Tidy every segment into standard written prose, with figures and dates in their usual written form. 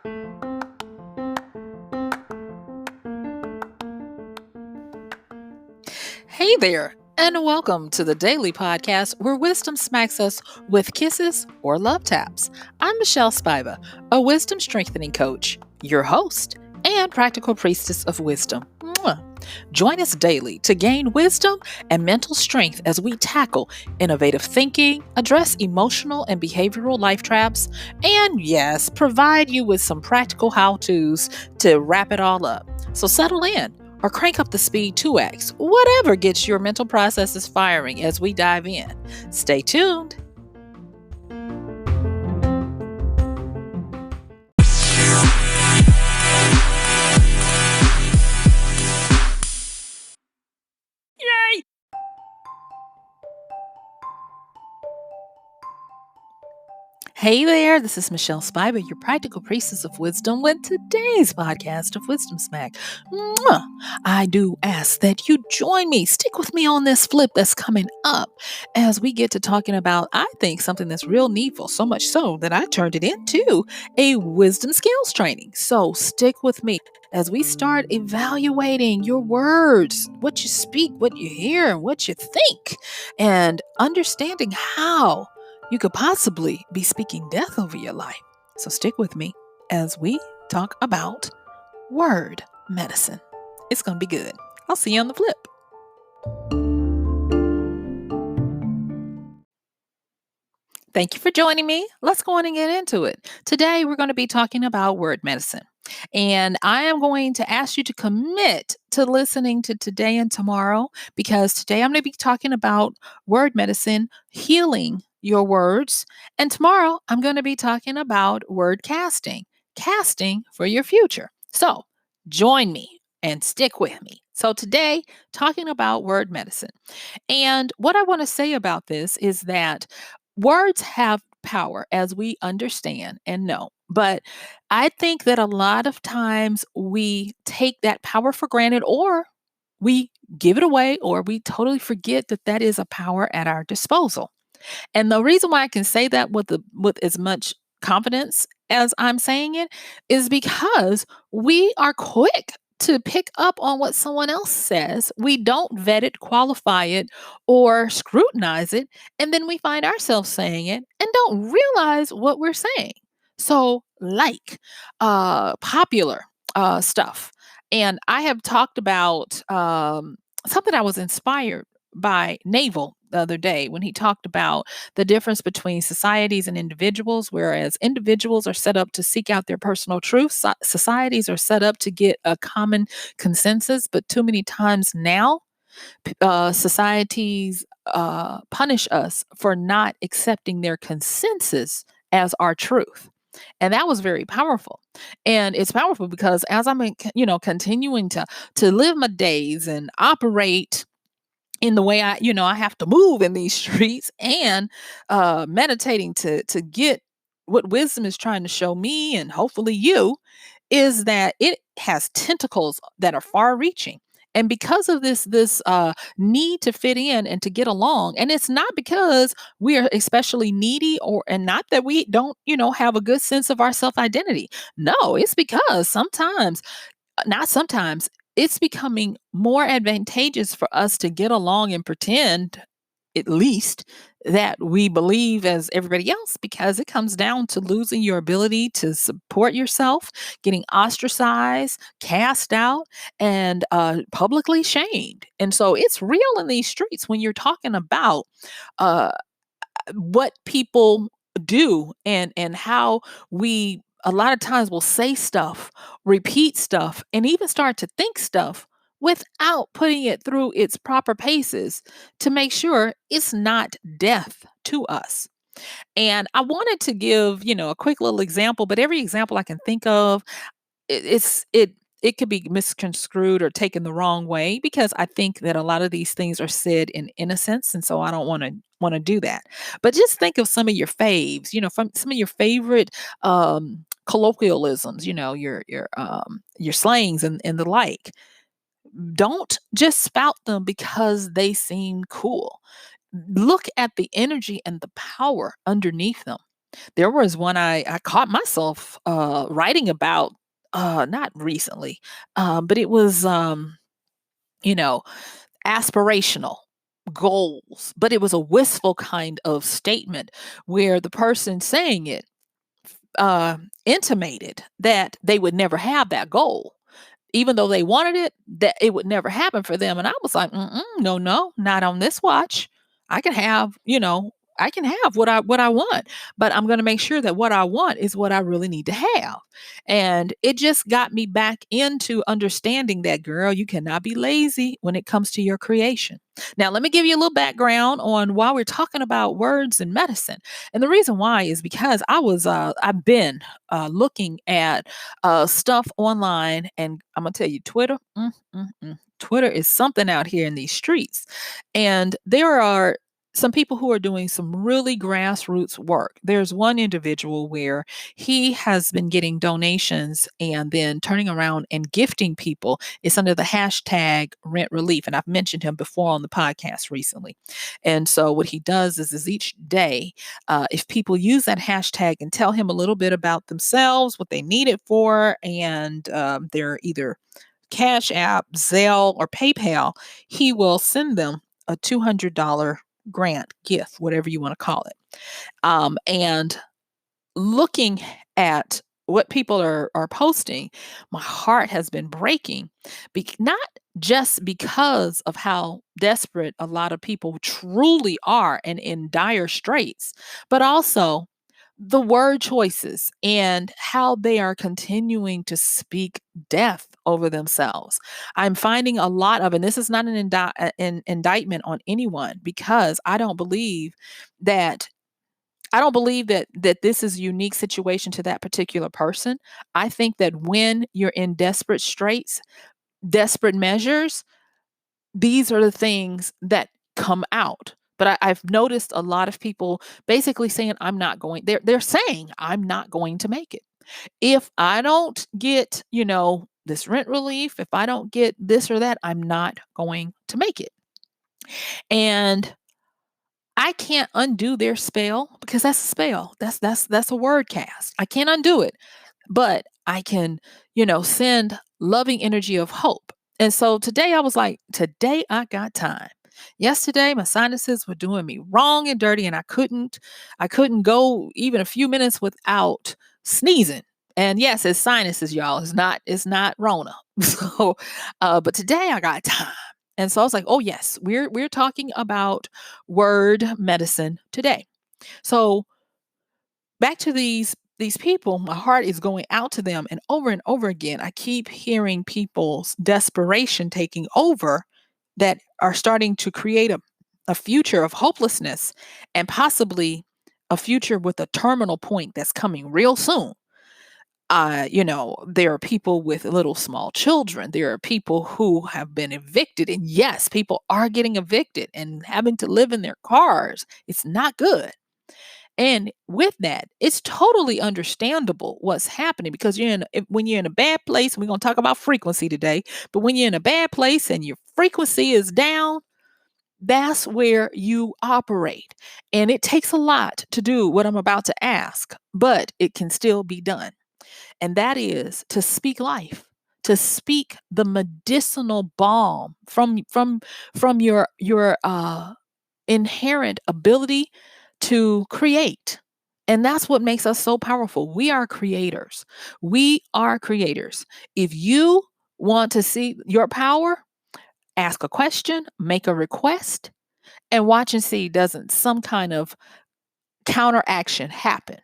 Hey there, and welcome to the daily podcast where wisdom smacks us with kisses or love taps. I'm MichelleSpiva, a wisdom strengthening coach, your host, and practical priestess of wisdom. Mwah. Join us daily to gain wisdom and mental strength as we tackle innovative thinking, address emotional and behavioral life traps, and yes, provide you with some practical how to's to wrap it all up. So settle in or crank up the speed 2x, whatever gets your mental processes firing as we dive in. Stay tuned. Yay! Hey there, this is MichelleSpiva, your practical priestess of wisdom, with today's podcast of Wisdom Smack. Mwah! I do ask that you join me, stick with me on this flip that's coming up as we get to talking about, I think, something that's real needful, so much so that I turned it into a wisdom skills training. So stick with me as we start evaluating your words, what you speak, what you hear, and what you think, and understanding how you could possibly be speaking death over your life. So stick with me as we talk about word medicine. It's going to be good. I'll see you on the flip. Thank you for joining me. Let's go on and get into it. Today, we're going to be talking about word medicine. And I am going to ask you to commit to listening to today and tomorrow, because today I'm going to be talking about word medicine, healing your words. And tomorrow I'm going to be talking about word casting, casting for your future. So join me and stick with me. So today, talking about word medicine. And what I want to say about this is that words have power, as we understand and know. But I think that a lot of times we take that power for granted, or we give it away, or we totally forget that that is a power at our disposal. And the reason why I can say that with as much confidence as I'm saying it is because we are quick to pick up on what someone else says. We don't vet it, qualify it, or scrutinize it, and then we find ourselves saying it and don't realize what we're saying. So, like popular stuff. And I have talked about something I was inspired by Naval the other day when he talked about the difference between societies and individuals. Whereas individuals are set up to seek out their personal truth, societies are set up to get a common consensus. But too many times now, societies punish us for not accepting their consensus as our truth. And that was very powerful. And it's powerful because as I'm continuing to live my days and operate in the way I have to move in these streets, and meditating to get what wisdom is trying to show me, and hopefully you, is that it has tentacles that are far reaching. And because of this need to fit in and to get along, and it's not because we are especially needy, or and not that we don't have a good sense of our self identity. No, it's because sometimes, not sometimes, it's becoming more advantageous for us to get along and pretend, at least, that we believe as everybody else, because it comes down to losing your ability to support yourself, getting ostracized, cast out, and publicly shamed. And so it's real in these streets when you're talking about uh, what people do, and how we a lot of times will say stuff, repeat stuff, and even start to think stuff without putting it through its proper paces to make sure it's not death to us. And I wanted to give, a quick little example, but every example I can think of, it could be misconstrued or taken the wrong way, because I think that a lot of these things are said in innocence, and so I don't want to do that. But just think of some of your faves, from some of your favorite colloquialisms, your slangs and the like. Don't just spout them because they seem cool. Look at the energy and the power underneath them. There was one I caught myself writing about not recently, but it was you know, aspirational goals, but it was a wistful kind of statement where the person saying it intimated that they would never have that goal. Even though they wanted it, that it would never happen for them. And I was like, mm-mm, no, no, not on this watch. I can have, I can have what I want, but I'm going to make sure that what I want is what I really need to have. And it just got me back into understanding that, girl, you cannot be lazy when it comes to your creation. Now, let me give you a little background on why we're talking about words and medicine. And the reason why is because I've been looking at stuff online, and I'm gonna tell you, Twitter, Twitter is something out here in these streets, and there are some people who are doing some really grassroots work. There's one individual where he has been getting donations and then turning around and gifting people. It's under the hashtag rent relief. And I've mentioned him before on the podcast recently. And so what he does is each day, if people use that hashtag and tell him a little bit about themselves, what they need it for, and they're either Cash App, Zelle, or PayPal, he will send them a $200 grant, gift, whatever you want to call it. And looking at what people are posting, my heart has been breaking. Not just because of how desperate a lot of people truly are and in dire straits, but also the word choices and how they are continuing to speak death over themselves. I'm finding a lot of, and this is not an indictment on anyone, because that I don't believe that this is a unique situation to that particular person. I think that when you're in desperate straits, desperate measures, these are the things that come out. But I've noticed a lot of people basically saying, I'm not going, they're saying, I'm not going to make it. If I don't get, this rent relief, if I don't get this or that, I'm not going to make it. And I can't undo their spell, because that's a spell. That's a word cast. I can't undo it, but I can, send loving energy of hope. And so today I was like, today I got time. Yesterday my sinuses were doing me wrong and dirty, and I couldn't go even a few minutes without sneezing. And yes, it's sinuses, y'all. It's not Rona. So but today I got time. And so I was like, oh yes, we're talking about word medicine today. So back to these people, my heart is going out to them, and over again I keep hearing people's desperation taking over, that are starting to create a future of hopelessness, and possibly a future with a terminal point that's coming real soon. There are people with little small children. There are people who have been evicted. And yes, people are getting evicted and having to live in their cars. It's not good. And with that, it's totally understandable what's happening, because when you're in a bad place, and we're going to talk about frequency today, but when you're in a bad place and your frequency is down, that's where you operate. And it takes a lot to do what I'm about to ask, but it can still be done. And that is to speak life, to speak the medicinal balm from your inherent ability to create. And that's what makes us so powerful. We are creators. We are creators. If you want to see your power, ask a question, make a request, and watch and see, doesn't some kind of counteraction happen.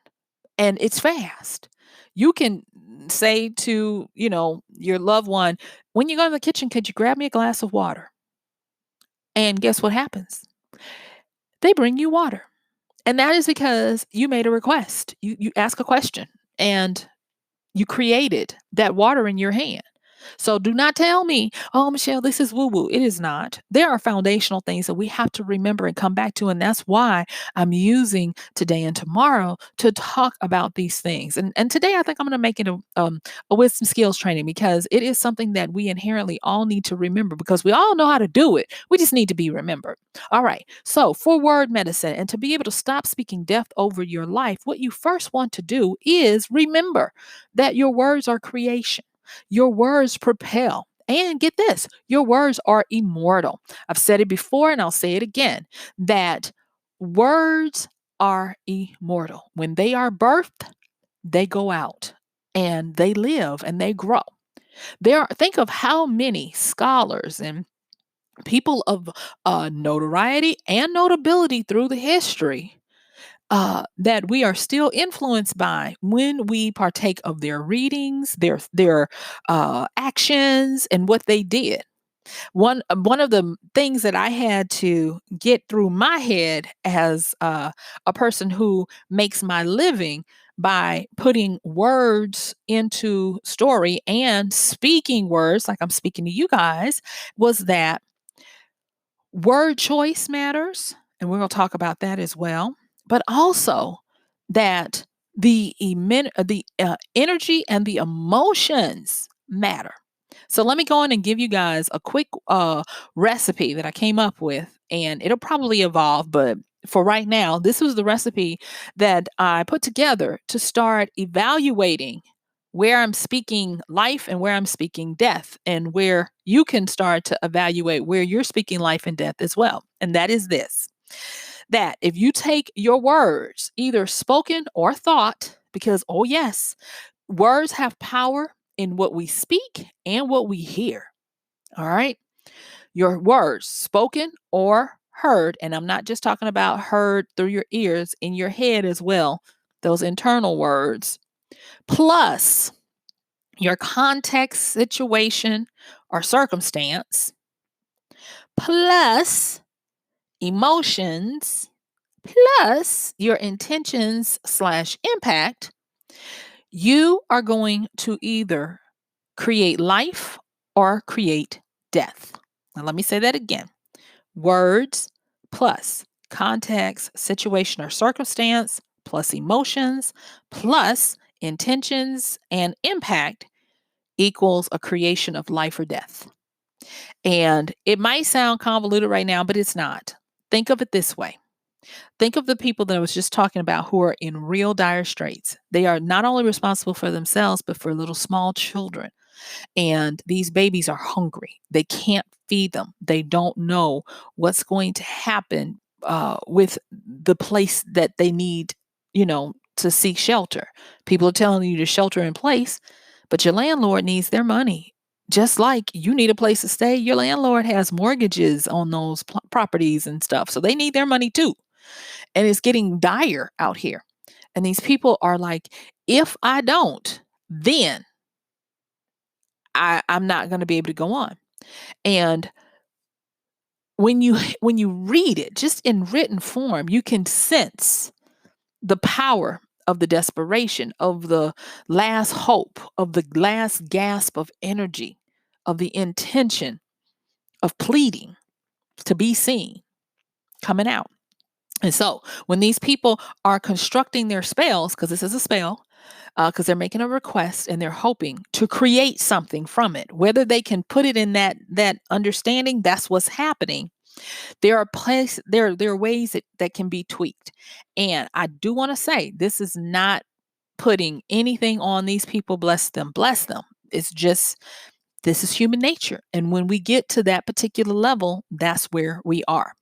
And it's fast. You can say to, your loved one, when you go to the kitchen, could you grab me a glass of water? And guess what happens? They bring you water. And that is because you made a request. You ask a question, and you created that water in your hand. So do not tell me, oh, Michelle, this is woo woo. It is not. There are foundational things that we have to remember and come back to. And that's why I'm using today and tomorrow to talk about these things. And today I think I'm going to make it a wisdom skills training because it is something that we inherently all need to remember because we all know how to do it. We just need to be remembered. All right. So for word medicine and to be able to stop speaking death over your life, what you first want to do is remember that your words are creation. Your words propel. And get this, your words are immortal. I've said it before and I'll say it again that words are immortal. When they are birthed, they go out and they live and they grow. Think of how many scholars and people of notoriety and notability through the history that we are still influenced by when we partake of their readings, their actions, and what they did. One of the things that I had to get through my head as a person who makes my living by putting words into story and speaking words, like I'm speaking to you guys, was that word choice matters, and we're going to talk about that as well. But also that the energy and the emotions matter. So let me go in and give you guys a quick recipe that I came up with, and it'll probably evolve. But for right now, this was the recipe that I put together to start evaluating where I'm speaking life and where I'm speaking death, and where you can start to evaluate where you're speaking life and death as well. And that is this that if you take your words, either spoken or thought, because, oh, yes, words have power in what we speak and what we hear. All right. Your words, spoken or heard, and I'm not just talking about heard through your ears, in your head as well, those internal words, plus your context, situation, or circumstance, plus emotions, plus your intentions slash impact, you are going to either create life or create death. Now, let me say that again. Words plus context, situation, or circumstance, plus emotions, plus intentions and impact equals a creation of life or death. And it might sound convoluted right now, but it's not. Think of it this way. Think of the people that I was just talking about who are in real dire straits. They are not only responsible for themselves, but for little small children. And these babies are hungry. They can't feed them. They don't know what's going to happen with the place that they need, to seek shelter. People are telling you to shelter in place, but your landlord needs their money. Just like you need a place to stay, your landlord has mortgages on those properties and stuff. So they need their money too. And it's getting dire out here. And these people are like, if I don't, then I'm not going to be able to go on. And when you read it just in written form, you can sense the power of the desperation, of the last hope, of the last gasp of energy, of the intention of pleading to be seen coming out. And so when these people are constructing their spells, because this is a spell, because they're making a request and they're hoping to create something from it, whether they can put it in that understanding, that's what's happening. There are ways that can be tweaked. And I do want to say this is not putting anything on these people, bless them. It's just, this is human nature. And when we get to that particular level, that's where we are.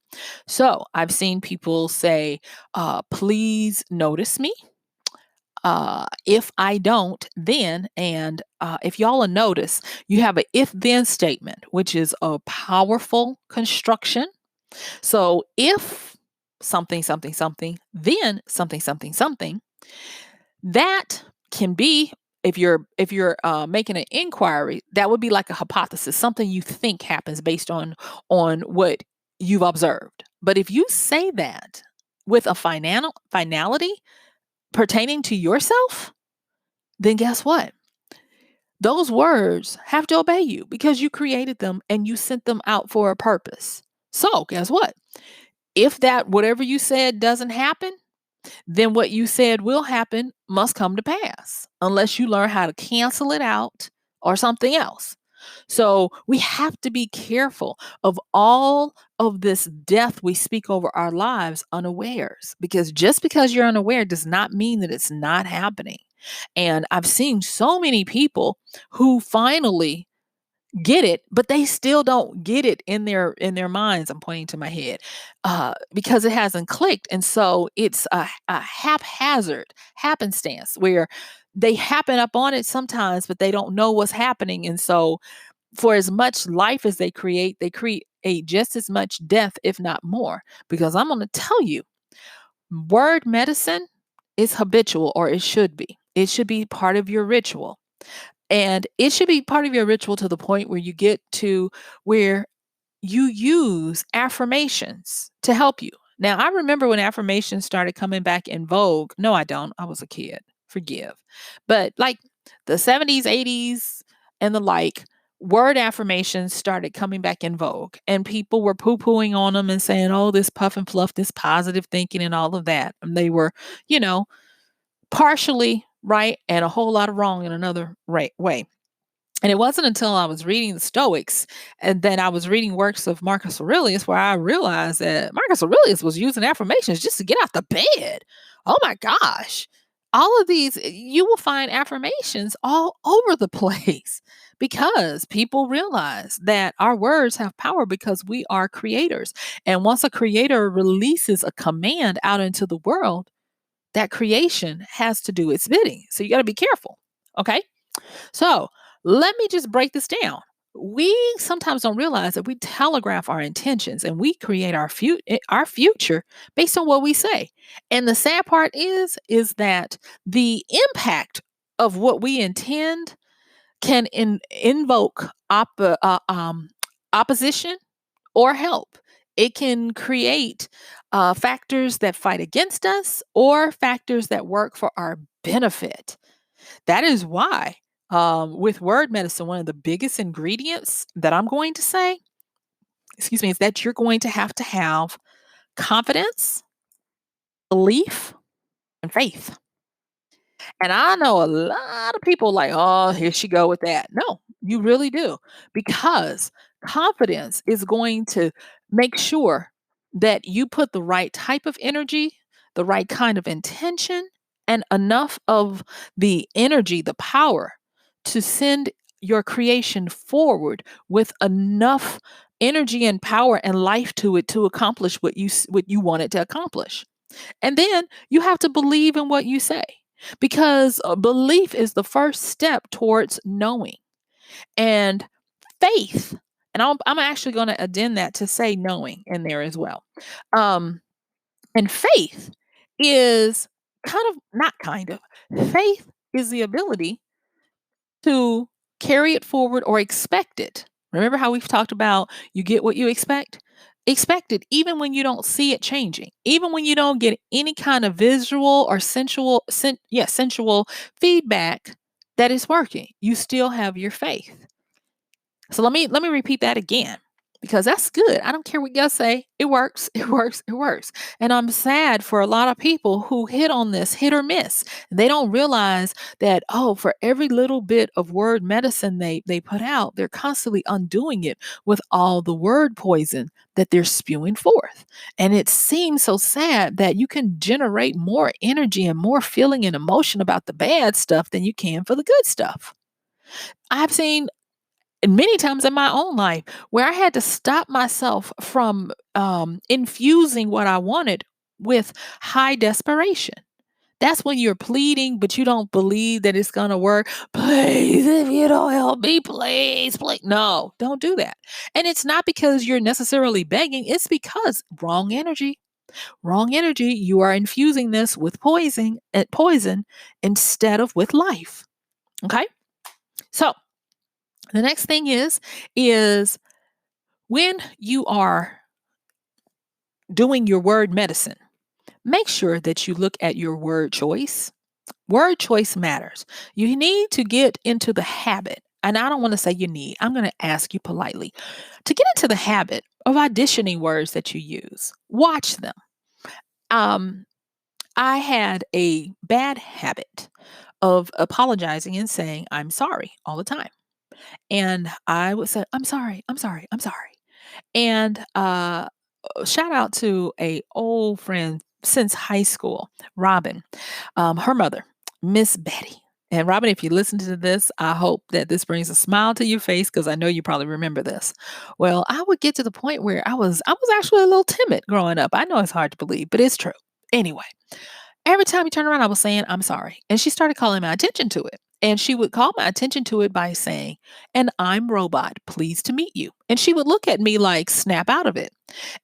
So I've seen people say, please notice me. If I don't, then, and if y'all will notice, you have an if then statement, which is a powerful construction. So if something, something, something, then something, something, something, that can be, if you're making an inquiry, that would be like a hypothesis, something you think happens based on what you've observed. But if you say that with a finality pertaining to yourself, then guess what? those words have to obey you because you created them and you sent them out for a purpose. So, guess what? If that whatever you said doesn't happen, then what you said will happen must come to pass unless you learn how to cancel it out or something else. So we have to be careful of all of this death we speak over our lives unawares, because just because you're unaware does not mean that it's not happening. And I've seen so many people who finally get it, but they still don't get it in their minds. I'm pointing to my head because it hasn't clicked, and so it's a haphazard happenstance where they happen up on it sometimes, but they don't know what's happening, and so for as much life as they create just as much death, if not more. Because I'm going to tell you, word medicine is habitual, or it should be. It should be part of your ritual. And it should be part of your ritual to the point where you get to where you use affirmations to help you. Now, I remember when affirmations started coming back in vogue. No, I don't. I was a kid. Forgive. But like the 70s, 80s, and the like, word affirmations started coming back in vogue. And people were poo pooing on them and saying, oh, this puff and fluff, this positive thinking, and all of that. And they were, you know, partially right and a whole lot of wrong in another right way. And it wasn't until I was reading the Stoics and then I was reading works of Marcus Aurelius where I realized that Marcus Aurelius was using affirmations just to get out the bed. Oh my gosh. All of these, you will find affirmations all over the place because people realize that our words have power because we are creators. And once a creator releases a command out into the world, that creation has to do its bidding. So you got to be careful. Okay. So let me just break this down. We sometimes don't realize that we telegraph our intentions and we create our future based on what we say. And the sad part is that the impact of what we intend can invoke opposition or help. It can create factors that fight against us or factors that work for our benefit. That is why, with word medicine, one of the biggest ingredients that I'm going to say, excuse me, is that you're going to have confidence, belief, and faith. And I know a lot of people like, oh, here she go with that. No, you really do. Because confidence is going to make sure that you put the right type of energy, the right kind of intention, and enough of the energy, the power to send your creation forward with enough energy and power and life to it to accomplish what you want it to accomplish. And then you have to believe in what you say because belief is the first step towards knowing. And faith, and I'm actually going to addend that to say knowing in there as well. Um, and faith is not kind of, faith is the ability to carry it forward or expect it. Remember how we've talked about you get what you expect? Expect it even when you don't see it changing, even when you don't get any kind of visual or sensual feedback that is working. You still have your faith. So let me repeat that again because that's good. I don't care what y'all say. It works. It works. It works. And I'm sad for a lot of people who hit on this hit or miss. They don't realize that for every little bit of word medicine they put out, they're constantly undoing it with all the word poison that they're spewing forth. And it seems so sad that you can generate more energy and more feeling and emotion about the bad stuff than you can for the good stuff. I've seen and many times in my own life where I had to stop myself from infusing what I wanted with high desperation. That's when you're pleading, but you don't believe that it's going to work. Please, if you don't help me, please, please. No, don't do that. And it's not because you're necessarily begging, it's because wrong energy. Wrong energy. You are infusing this with poison instead of with life. Okay? So, the next thing is when you are doing your word medicine, make sure that you look at your word choice. Word choice matters. You need to get into the habit. And I don't want to say you need, I'm going to ask you politely to get into the habit of auditioning words that you use. Watch them. Um, I had a bad habit of apologizing and saying, I'm sorry all the time. And I would say, I'm sorry, I'm sorry, I'm sorry. And shout out to a old friend since high school, Robin, her mother, Miss Betty. And Robin, if you listen to this, I hope that this brings a smile to your face because I know you probably remember this. Well, I would get to the point where I was actually a little timid growing up. I know it's hard to believe, but it's true. Anyway, every time you turn around, I was saying, I'm sorry. And she started calling my attention to it. And she would call my attention to it by saying, and I'm robot, pleased to meet you. And she would look at me like, snap out of it.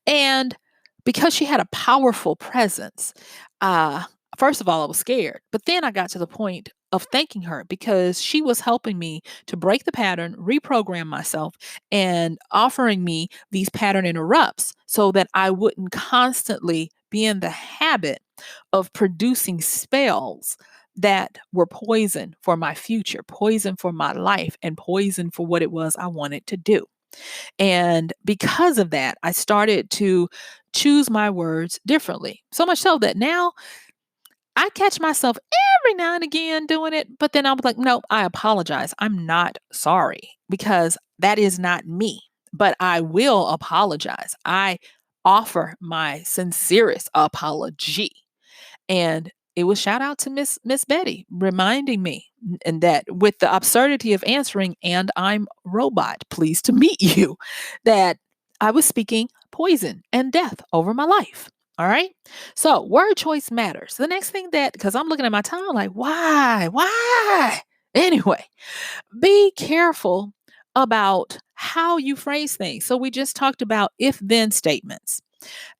And because she had a powerful presence, uh, first of all, I was scared. But then I got to the point of thanking her because she was helping me to break the pattern, reprogram myself, and offering me these pattern interrupts so that I wouldn't constantly be in the habit of producing spells that were poison for my future, poison for my life, and poison for what it was I wanted to do. And because of that, I started to choose my words differently. So much so that now I catch myself every now and again doing it, but then I was like, nope, I apologize. I'm not sorry because that is not me, but I will apologize. I offer my sincerest apology. And it was shout out to Miss Betty reminding me and that with the absurdity of answering, and I'm robot, pleased to meet you, that I was speaking poison and death over my life. All right. So word choice matters. The next thing that, because I'm looking at my time, like, why? Why? Anyway, be careful about how you phrase things. So we just talked about if then statements.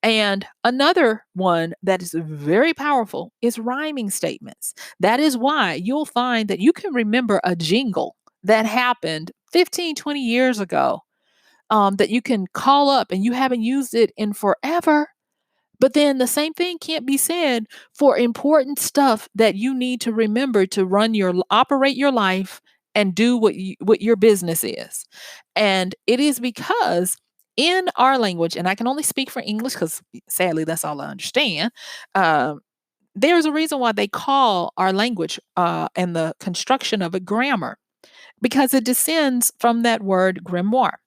And another one that is very powerful is rhyming statements. That is why you'll find that you can remember a jingle that happened 15, 20 years ago that you can call up and you haven't used it in forever. But then the same thing can't be said for important stuff that you need to remember to operate your life and do what your business is. And it is because in our language, and I can only speak for English because sadly that's all I understand. Um, there's a reason why they call our language and the construction of it grammar because it descends from that word grimoire.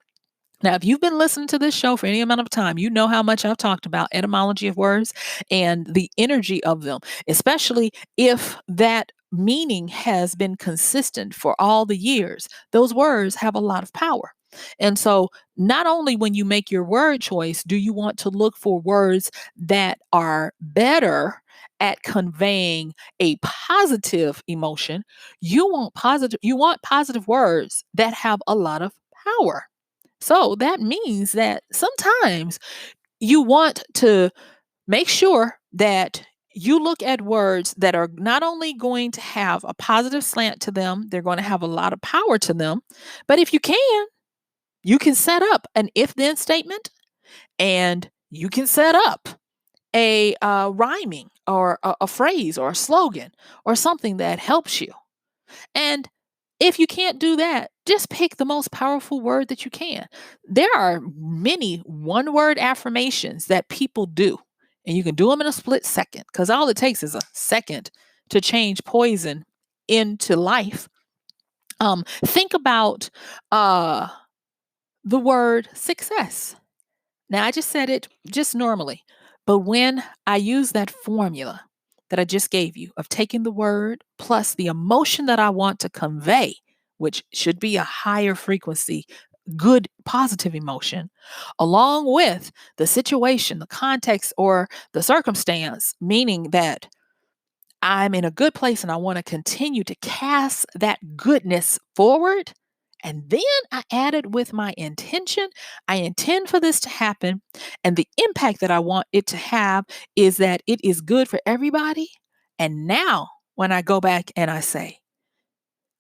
Now, if you've been listening to this show for any amount of time, you know how much I've talked about etymology of words and the energy of them, especially if that meaning has been consistent for all the years. Those words have a lot of power. And so, not only when you make your word choice do you want to look for words that are better at conveying a positive emotion, you want positive words that have a lot of power. So that means that sometimes you want to make sure that you look at words that are not only going to have a positive slant to them, they're going to have a lot of power to them. But if you can set up an if then statement and you can set up a rhyming or a phrase or a slogan or something that helps you. And if you can't do that, just pick the most powerful word that you can. There are many one word affirmations that people do, and you can do them in a split second because all it takes is a second to change poison into life. Think about uh, the word success. Now, I just said it just normally, but when I use that formula that I just gave you of taking the word plus the emotion that I want to convey, which should be a higher frequency, good, positive emotion, along with the situation, the context, or the circumstance, meaning that I'm in a good place and I want to continue to cast that goodness forward. And then I added with my intention. I intend for this to happen. And the impact that I want it to have is that it is good for everybody. And now, when I go back and I say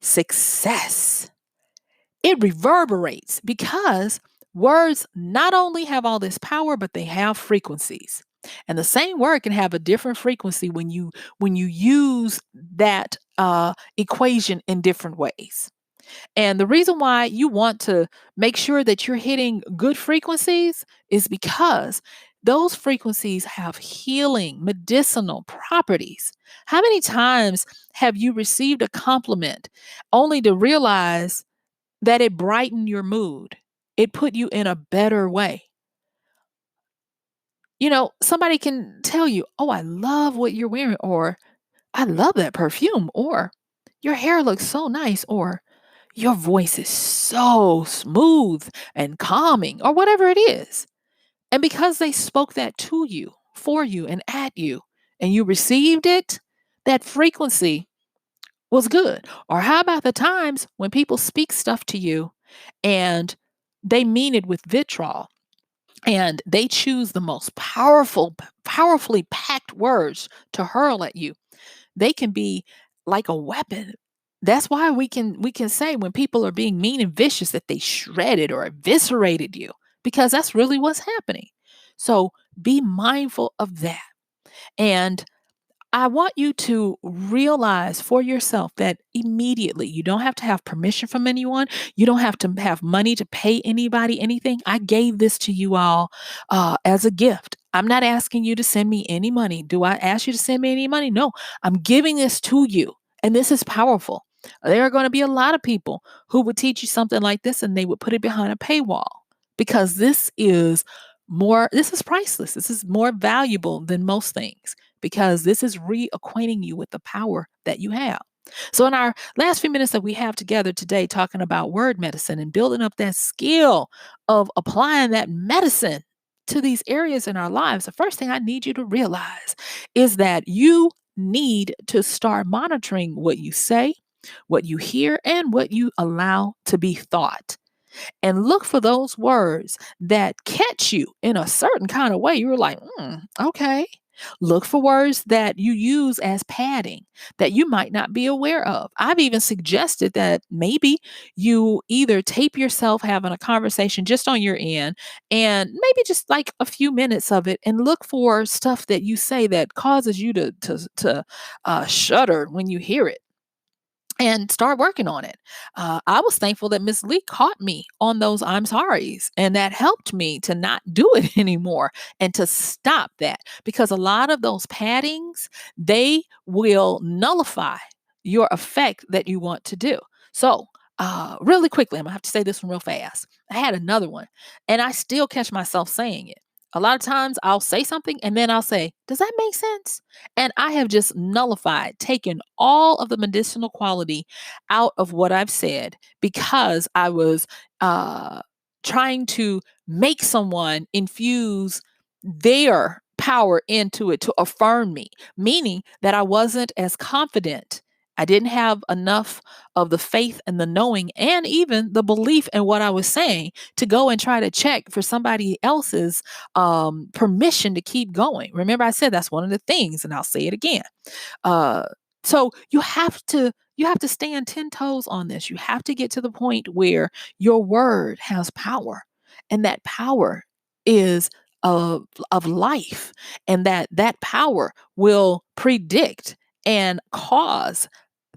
success, it reverberates because Words not only have all this power, but they have frequencies. And the same word can have a different frequency when you use that equation in different ways. And the reason why you want to make sure that you're hitting good frequencies is because those frequencies have healing, medicinal properties. How many times have you received a compliment only to realize that it brightened your mood? It put you in a better way. Somebody can tell you, "Oh, I love what you're wearing," or "I love that perfume," or "Your hair looks so nice," or "Your voice is so smooth and calming," or whatever it is. And because they spoke that to you, for you, and at you, and you received it, that frequency was good. Or how about the times when people speak stuff to you and they mean it with vitriol? And they choose the most powerfully packed words to hurl at you. They can be like a weapon. That's why we can say when people are being mean and vicious that they shredded or eviscerated you, because that's really what's happening. So be mindful of that. And I want you to realize for yourself that immediately you don't have to have permission from anyone. You don't have to have money to pay anybody anything. I gave this to you all as a gift. I'm not asking you to send me any money. Do I ask you to send me any money? No, I'm giving this to you. And this is powerful. There are going to be a lot of people who would teach you something like this and they would put it behind a paywall because this is priceless. This is more valuable than most things because this is reacquainting you with the power that you have. So, in our last few minutes that we have together today, talking about word medicine and building up that skill of applying that medicine to these areas in our lives, the first thing I need you to realize is that you need to start monitoring what you say, what you hear, and what you allow to be thought, and look for those words that catch you in a certain kind of way. You're like, okay. Look for words that you use as padding that you might not be aware of. I've even suggested that maybe you either tape yourself having a conversation just on your end and maybe just like a few minutes of it and look for stuff that you say that causes you to shudder when you hear it and start working on it. I was thankful that Miss Lee caught me on those I'm sorry's, and that helped me to not do it anymore and to stop that because a lot of those paddings they will nullify your effect that you want to do. So, really quickly, I'm gonna have to say this one real fast. I had another one, and I still catch myself saying it. A lot of times I'll say something and then I'll say, "Does that make sense?" And I have just nullified, taken all of the medicinal quality out of what I've said because I was uh, trying to make someone infuse their power into it to affirm me, meaning that I wasn't as confident. I didn't have enough of the faith and the knowing and even the belief in what I was saying to go and try to check for somebody else's permission to keep going. Remember, I said that's one of the things, and I'll say it again. Uh, so you have to stand 10 toes on this. You have to get to the point where your word has power, and that power is of life, and that power will predict and cause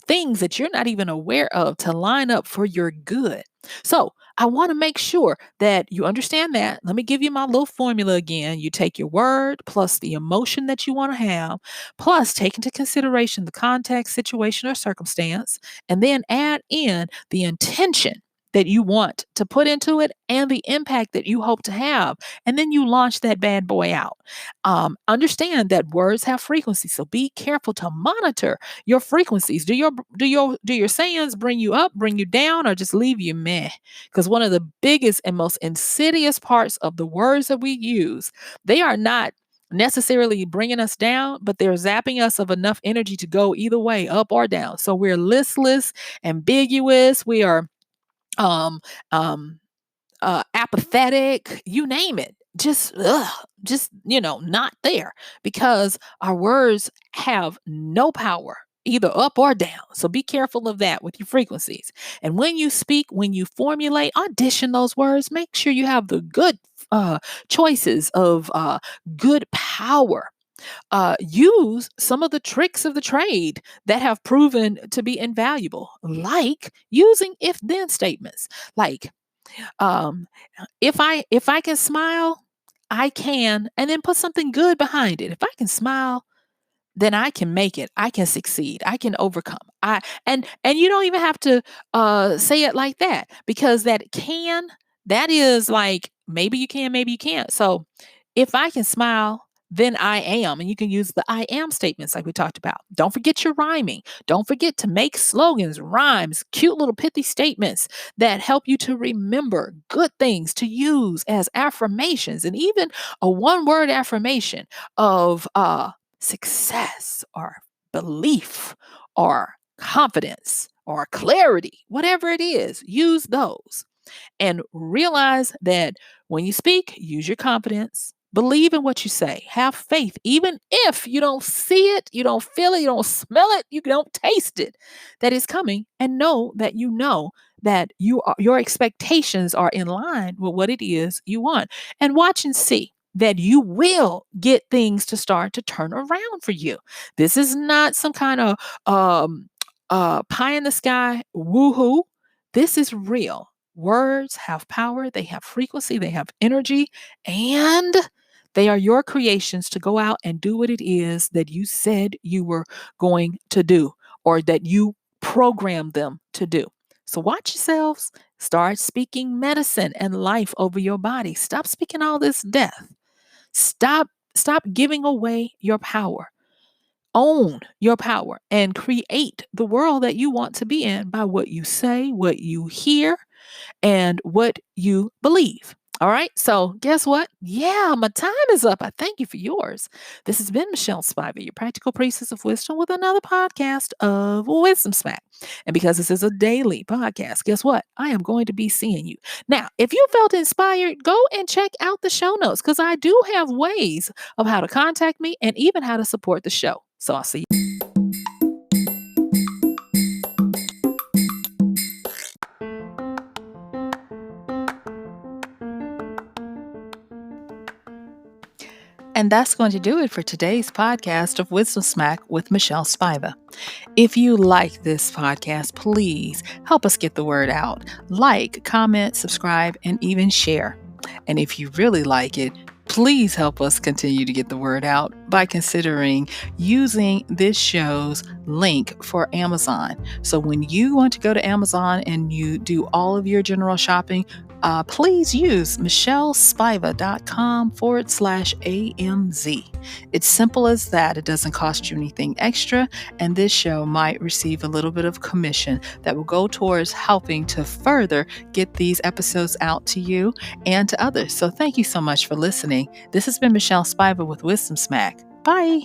things that you're not even aware of to line up for your good. So, I want to make sure that you understand that. Let me give you my little formula again. You take your word plus the emotion that you want to have, plus take into consideration the context, situation, or circumstance, and then add in the intention that you want to put into it and the impact that you hope to have. And then you launch that bad boy out. Understand that words have frequency. So be careful to monitor your frequencies. Do your sayings bring you up, bring you down, or just leave you meh? Because one of the biggest and most insidious parts of the words that we use, they are not necessarily bringing us down, but they're zapping us of enough energy to go either way, up or down. So we're listless, ambiguous. We are um um apathetic, you name it. Just not there because our words have no power. either up or down. So be careful of that with your frequencies. And when you speak, when you formulate, audition those words, make sure you have the good choices of good power. Use some of the tricks of the trade that have proven to be invaluable, like using if then statements. Like, um, if I can smile, I can, and then put something good behind it. If I can smile, then I can make it. I can succeed. I can overcome. And you don't even have to say it like that, because that is like maybe you can, maybe you can't. So if I can smile, then I am. And you can use the I am statements like we talked about. Don't forget your rhyming. Don't forget to make slogans, rhymes, cute little pithy statements that help you to remember good things to use as affirmations, and even a one word affirmation of success or belief or confidence or clarity, whatever it is, use those. And realize that when you speak, use your confidence. Believe in what you say. Have faith, even if you don't see it, you don't feel it, you don't smell it, you don't taste it, that is coming. And know that your expectations are in line with what it is you want. And watch and see that you will get things to start to turn around for you. This is not some kind of pie in the sky woohoo. This is real. Words have power, they have frequency, they have energy, and they are your creations to go out and do what it is that you said you were going to do, or that you programmed them to do. So watch yourselves. Start speaking medicine and life over your body. Stop speaking all this death. Stop giving away your power. Own your power and create the world that you want to be in by what you say, what you hear, and what you believe. All right. So guess what? Yeah, my time is up. I thank you for yours. This has been MichelleSpiva, your practical priestess of wisdom, with another podcast of Wisdom Smack. And because this is a daily podcast, guess what? I am going to be seeing you. Now, if you felt inspired, go and check out the show notes, because I do have ways of how to contact me and even how to support the show. So I'll see you. And that's going to do it for today's podcast of Wisdom Smack with MichelleSpiva. If you like this podcast, please help us get the word out. Like, comment, subscribe, and even share. And if you really like it, please help us continue to get the word out by considering using this show's link for Amazon. So when you want to go to Amazon and you do all of your general shopping, please use MichelleSpiva.com/AMZ. It's simple as that. It doesn't cost you anything extra, and this show might receive a little bit of commission that will go towards helping to further get these episodes out to you and to others. So thank you so much for listening. This has been MichelleSpiva with Wisdom Smack. Bye.